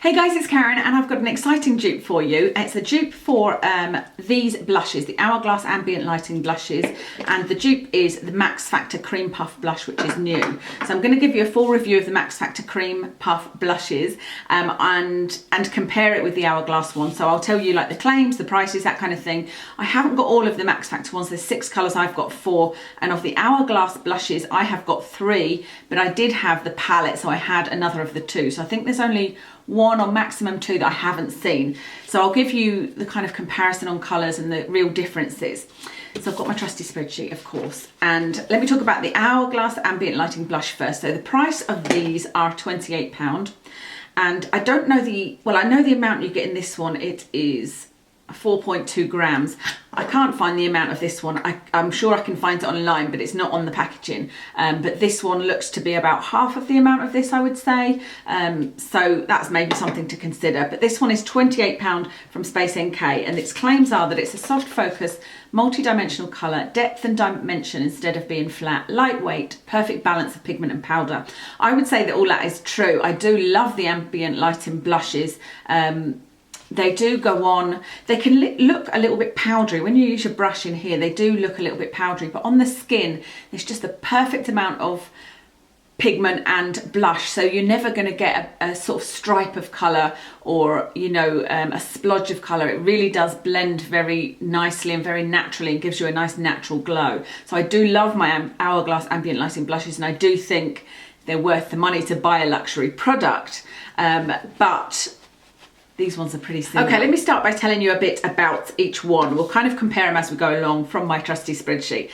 Hey guys, it's Karen and I've got an exciting dupe for you. It's a dupe for these blushes, the Hourglass Ambient Lighting blushes, and the dupe is the Max Factor Cream Puff blush, which is new. So I'm going to give you a full review of the Max Factor Cream Puff blushes and compare it with the Hourglass one. So I'll tell you like the claims, the prices, that kind of thing. I haven't got all of the Max Factor ones. There's 6 colours, I've got 4, and of the Hourglass blushes I have got 3, but I did have the palette, so I had another of the 2. So I think there's only 1 or maximum 2 that I haven't seen. So I'll give you the kind of comparison on colours and the real differences. So I've got my trusty spreadsheet, of course. And let me talk about the Hourglass Ambient Lighting Blush first. So the price of these are £28. And I don't know I know the amount you get in this one. It is 4.2 grams. I can't find the amount of this one. I'm sure I can find it online, but it's not on the packaging. But this one looks to be about half of the amount of this, I would say. So that's maybe something to consider. But this one is £28 from Space NK, and its claims are that it's a soft focus, multi-dimensional colour, depth and dimension instead of being flat, lightweight, perfect balance of pigment and powder. I would say that all that is true. I do love the ambient lighting blushes. They do go on, they can look a little bit powdery. When you use your brush in here, they do look a little bit powdery, but on the skin, there's just the perfect amount of pigment and blush. So you're never gonna get a sort of stripe of color or, you know, a splodge of color. It really does blend very nicely and very naturally and gives you a nice natural glow. So I do love my Hourglass Ambient Lighting blushes, and I do think they're worth the money to buy a luxury product. But these ones are pretty similar. Okay, let me start by telling you a bit about each one. We'll kind of compare them as we go along from my trusty spreadsheet.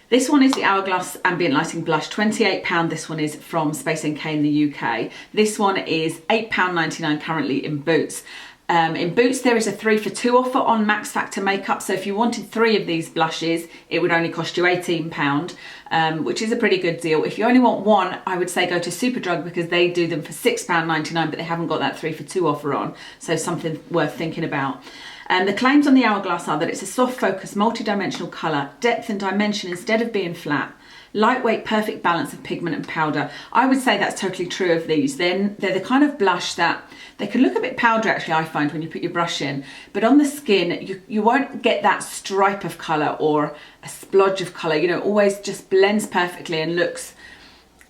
This one is the Hourglass Ambient Lighting Blush, £28. This one is from Space NK in the UK. This one is £8.99 currently in Boots. In Boots there is a 3 for 2 offer on Max Factor makeup, so if you wanted 3 of these blushes it would only cost you £18, which is a pretty good deal. If you only want 1, I would say go to Superdrug because they do them for £6.99, but they haven't got that 3 for 2 offer on, so something worth thinking about. The claims on the Hourglass are that it's a soft focus, multi-dimensional colour, depth and dimension instead of being flat, lightweight, perfect balance of pigment and powder. I would say that's totally true of these. They're the kind of blush that they can look a bit powdery actually, I find, when you put your brush in, but on the skin you won't get that stripe of colour or a splodge of colour. You know, always just blends perfectly and looks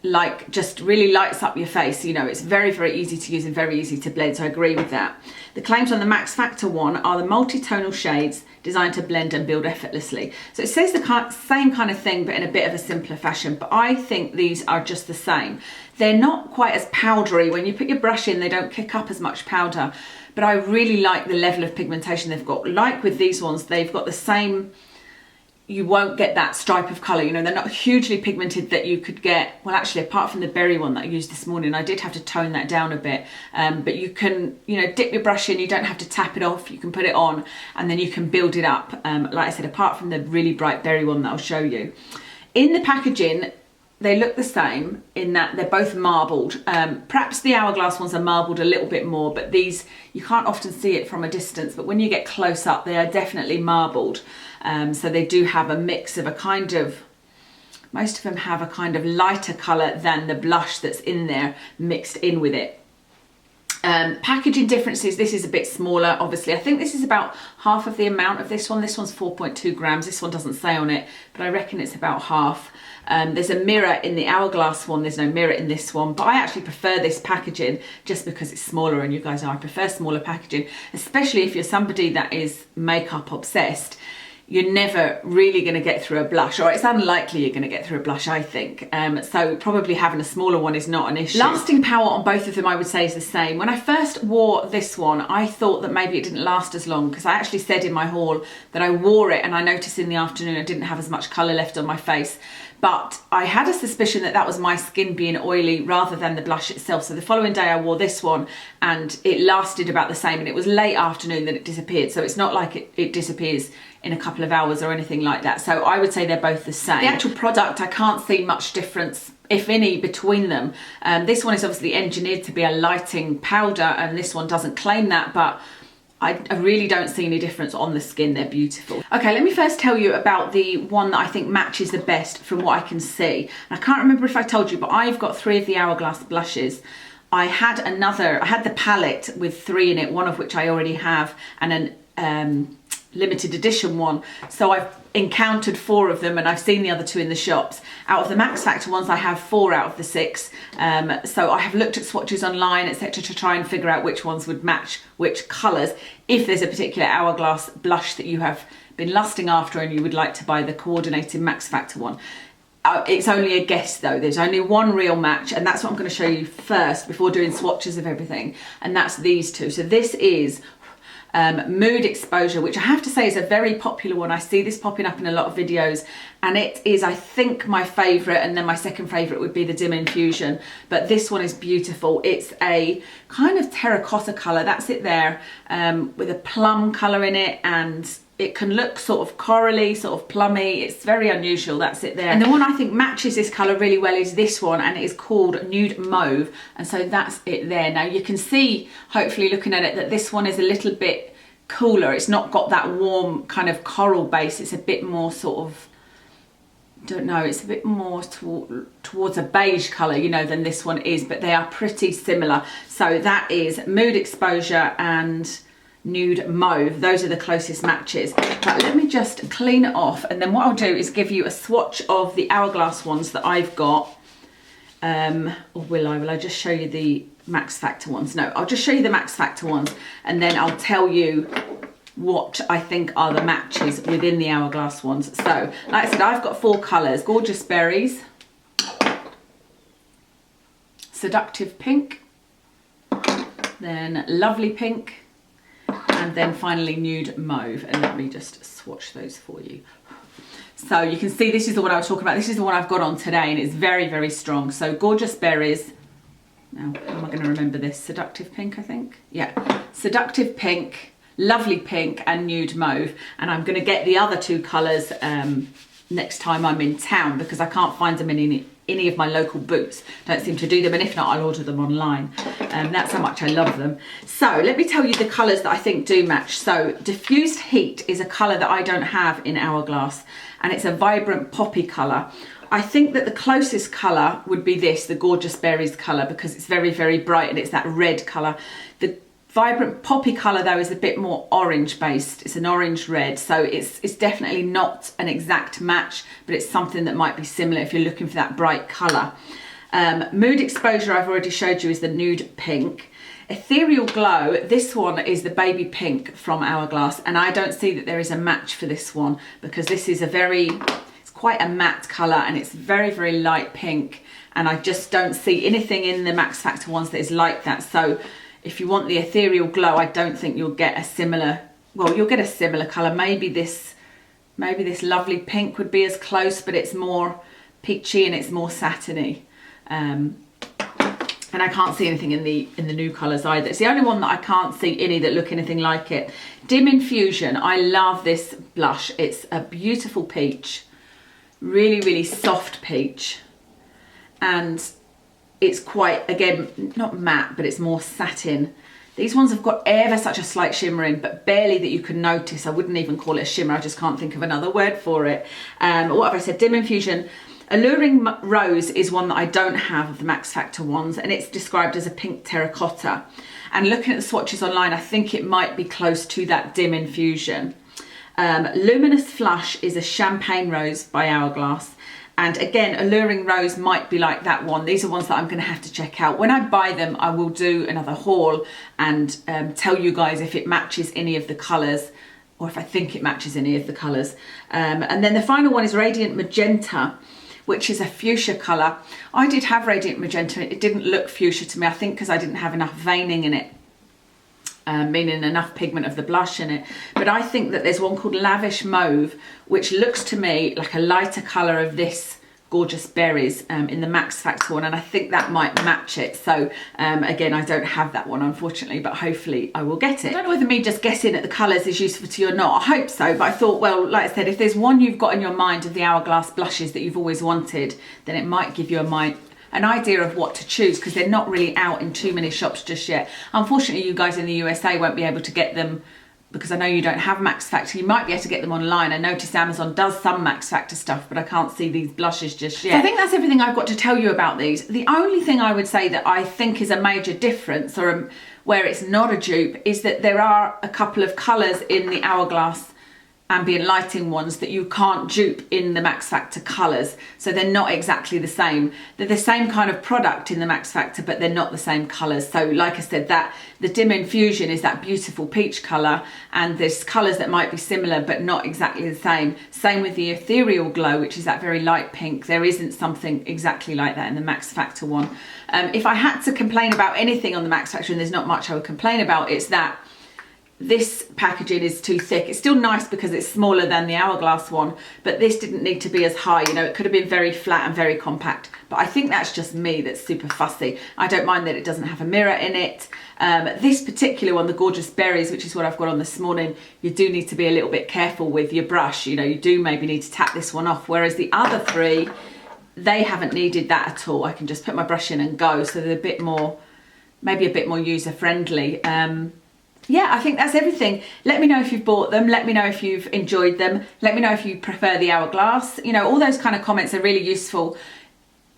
like just really lights up your face. You know, it's very, very easy to use and very easy to blend, so I agree with that. The claims on the Max Factor one are the multi-tonal shades designed to blend and build effortlessly. So it says the same kind of thing, but in a bit of a simpler fashion, but I think these are just the same. They're not quite as powdery. When you put your brush in, they don't kick up as much powder, but I really like the level of pigmentation they've got. Like with these ones, they've got the same, you won't get that stripe of colour. You know, they're not hugely pigmented that you could get, well actually apart from the berry one that I used this morning, I did have to tone that down a bit, but you can, you know, dip your brush in, you don't have to tap it off, you can put it on and then you can build it up, like I said, apart from the really bright berry one that I'll show you. In the packaging, they look the same in that they're both marbled. Perhaps the Hourglass ones are marbled a little bit more, but these, you can't often see it from a distance, but when you get close up, they are definitely marbled. So they do have a mix of a kind of, most of them have a kind of lighter colour than the blush that's in there mixed in with it. Packaging differences, this is a bit smaller, obviously. I think this is about half of the amount of this one. This one's 4.2 grams. This one doesn't say on it, but I reckon it's about half. There's a mirror in the Hourglass one, there's no mirror in this one, but I actually prefer this packaging just because it's smaller, and you guys know I prefer smaller packaging, especially if you're somebody that is makeup obsessed. You're never really going to get through a blush, or it's unlikely you're going to get through a blush, I think. So probably having a smaller one is not an issue. Lasting power on both of them I would say is the same. When I first wore this one, I thought that maybe it didn't last as long, because I actually said in my haul that I wore it and I noticed in the afternoon I didn't have as much colour left on my face. But I had a suspicion that that was my skin being oily rather than the blush itself. So the following day I wore this one and it lasted about the same, and it was late afternoon that it disappeared. So it's not like it disappears in a couple of hours or anything like that. So I would say they're both the same. The actual product, I can't see much difference, if any, between them. This one is obviously engineered to be a lighting powder, and this one doesn't claim that, but I really don't see any difference on the skin. They're beautiful. Okay, let me first tell you about the one that I think matches the best from what I can see. And I can't remember if I told you, but I've got 3 of the Hourglass blushes. I had the palette with 3 in it, one of which I already have, and an limited edition one. So I've encountered 4 of them, and I've seen the other 2 in the shops. Out of the Max Factor ones, I have 4 out of the 6. So I have looked at swatches online, etc., to try and figure out which ones would match which colours. If there's a particular Hourglass blush that you have been lusting after and you would like to buy the coordinated Max Factor one. It's only a guess though. There's only one real match, and that's what I'm going to show you first before doing swatches of everything, and that's these 2. So this is Mood Exposure, which I have to say is a very popular one. I see this popping up in a lot of videos, and it is, I think, my favourite, and then my second favourite would be the Dim Infusion. But this one is beautiful. It's a kind of terracotta colour, that's it there, with a plum colour in it, and it can look sort of corally, sort of plummy. It's very unusual, that's it there. And the one I think matches this colour really well is this one, and it is called Nude Mauve, and so that's it there. Now you can see, hopefully looking at it, that this one is a little bit cooler. It's not got that warm kind of coral base. It's a bit more sort of, don't know, it's a bit more towards a beige colour, you know, than this one is, but they are pretty similar. So that is Mood Exposure and Nude Mauve. Those are the closest matches. But let me just clean it off, and then what I'll do is give you a swatch of the Hourglass ones that I've got. Or will I just show you the Max Factor ones? No, I'll just show you the Max Factor ones, and then I'll tell you what I think are the matches within the Hourglass ones. So, like I said, I've got 4 colours. Gorgeous Berries, Seductive Pink, then Lovely Pink, and then finally Nude Mauve. And let me just swatch those for you. So you can see this is the one I was talking about. This is the one I've got on today, and it's very, very strong. So Gorgeous Berries. Now, how am I going to remember this? Seductive Pink, I think. Yeah. Seductive Pink, Lovely Pink, and Nude Mauve. And I'm going to get the other 2 colours next time I'm in town, because I can't find them in any of my local booths. Don't seem to do them, and if not, I'll order them online. That's how much I love them. So let me tell you the colours that I think do match. So Diffused Heat is a colour that I don't have in Hourglass, and it's a vibrant poppy colour. I think that the closest colour would be this, the Gorgeous Berries colour, because it's very, very bright and it's that red colour. The vibrant poppy colour though is a bit more orange based. It's an orange red, so it's definitely not an exact match, but it's something that might be similar if you're looking for that bright colour. Mood Exposure I've already showed you is the Nude Pink. Ethereal Glow, this one is the Baby Pink from Hourglass, and I don't see that there is a match for this one, because this is it's quite a matte colour, and it's very, very light pink, and I just don't see anything in the Max Factor ones that is like that. So if you want the Ethereal Glow, I don't think you'll get a similar, well, you'll get a similar colour. Maybe this Lovely Pink would be as close, but it's more peachy and it's more satiny. And I can't see anything in the new colours either. It's the only one that I can't see any that look anything like it. Dim Infusion, I love this blush. It's a beautiful peach, really, really soft peach. And it's quite, again, not matte, but it's more satin. These ones have got ever such a slight shimmer in, but barely that you can notice. I wouldn't even call it a shimmer. I just can't think of another word for it. What have I said? Dim Infusion. Alluring Rose is one that I don't have of the Max Factor ones, and it's described as a pink terracotta. And looking at the swatches online, I think it might be close to that Dim Infusion. Luminous Flush is a Champagne Rose by Hourglass. And again, Alluring Rose might be like that one. These are ones that I'm going to have to check out. When I buy them, I will do another haul and tell you guys if it matches any of the colours, or if I think it matches any of the colours. And then the final one is Radiant Magenta, which is a fuchsia colour. I did have Radiant Magenta. It didn't look fuchsia to me, I think because I didn't have enough veining in it. Meaning enough pigment of the blush in it. But I think that there's one called Lavish Mauve, which looks to me like a lighter colour of this Gorgeous Berries in the Max Factor one, and I think that might match it. So again, I don't have that one unfortunately, but hopefully I will get it. I don't know whether me just guessing at the colours is useful to you or not. I hope so, but I thought, well, like I said, if there's one you've got in your mind of the Hourglass blushes that you've always wanted, then it might give you an idea of what to choose, because they're not really out in too many shops just yet. Unfortunately, you guys in the USA won't be able to get them because I know you don't have Max Factor. You might be able to get them online. I noticed Amazon does some Max Factor stuff, but I can't see these blushes just yet. So I think that's everything I've got to tell you about these. The only thing I would say that I think is a major difference, or where it's not a dupe, is that there are a couple of colours in the Hourglass ambient lighting ones that you can't dupe in the Max Factor colours. So they're not exactly the same. They're the same kind of product in the Max Factor, but they're not the same colours. So like I said, that the Dim Infusion is that beautiful peach colour, and there's colours that might be similar but not exactly the same. Same with the Ethereal Glow, which is that very light pink. There isn't something exactly like that in the Max Factor one. If I had to complain about anything on the Max Factor, and there's not much I would complain about, it's that this packaging is too thick. It's still nice because it's smaller than the Hourglass one, but this didn't need to be as high. You know, it could have been very flat and very compact, but I think that's just me that's super fussy. I don't mind that it doesn't have a mirror in it. This particular one, the Gorgeous Berries, which is what I've got on this morning, you do need to be a little bit careful with your brush. You know, you do maybe need to tap this one off, whereas the other three, they haven't needed that at all. I can just put my brush in and go, so they're a bit more, maybe a bit more user friendly. Yeah, I think that's everything. Let me know if you've bought them. Let me know if you've enjoyed them. Let me know if you prefer the Hourglass. You know, all those kind of comments are really useful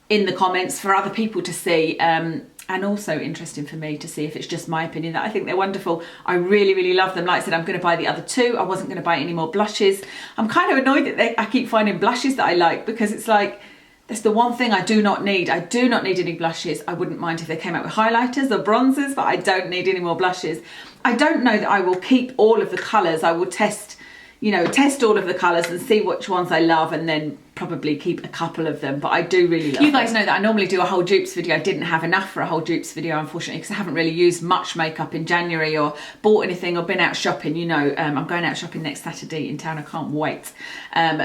in the comments for other people to see, and also interesting for me to see if it's just my opinion that I think they're wonderful. I really, really love them. Like I said, I'm going to buy the other two. I wasn't going to buy any more blushes. I'm kind of annoyed that I keep finding blushes that I like, because it's like, that's the one thing I do not need. I do not need any blushes. I wouldn't mind if they came out with highlighters or bronzers, but I don't need any more blushes. I don't know that I will keep all of the colours. I will test, you know, test all of the colours and see which ones I love, and then probably keep a couple of them, but I do really love them. You guys know that I normally do a whole dupes video. I didn't have enough for a whole dupes video, unfortunately, because I haven't really used much makeup in January or bought anything or been out shopping. You know, I'm going out shopping next Saturday in town. I can't wait.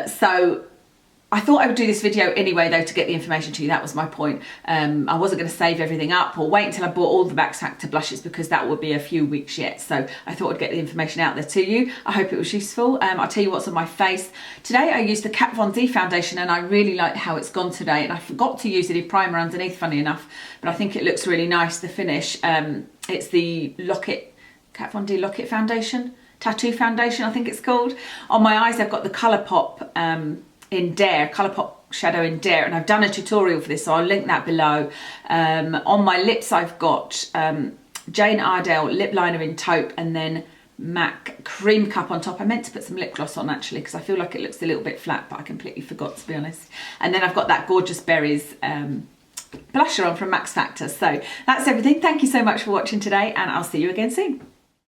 So I thought I would do this video anyway, though, to get the information to you. That was my point. I wasn't going to save everything up or wait until I bought all the Max Factor blushes, because that would be a few weeks yet. So I thought I'd get the information out there to you. I hope it was useful. I'll tell you what's on my face. Today I used the Kat Von D foundation, and I really like how it's gone today. And I forgot to use any primer underneath, funny enough, but I think it looks really nice, the finish. It's the Kat Von D Locket foundation, tattoo foundation, I think it's called. On my eyes I've got the Colourpop in Dare, Colourpop shadow in Dare, and I've done a tutorial for this, so I'll link that below. On my lips I've got Jane Iredale lip liner in Taupe, and then MAC cream cup on top. I meant to put some lip gloss on actually, because I feel like it looks a little bit flat, but I completely forgot, to be honest. And then I've got that Gorgeous Berries blusher on from Max Factor. So that's everything. Thank you so much for watching today, and I'll see you again soon.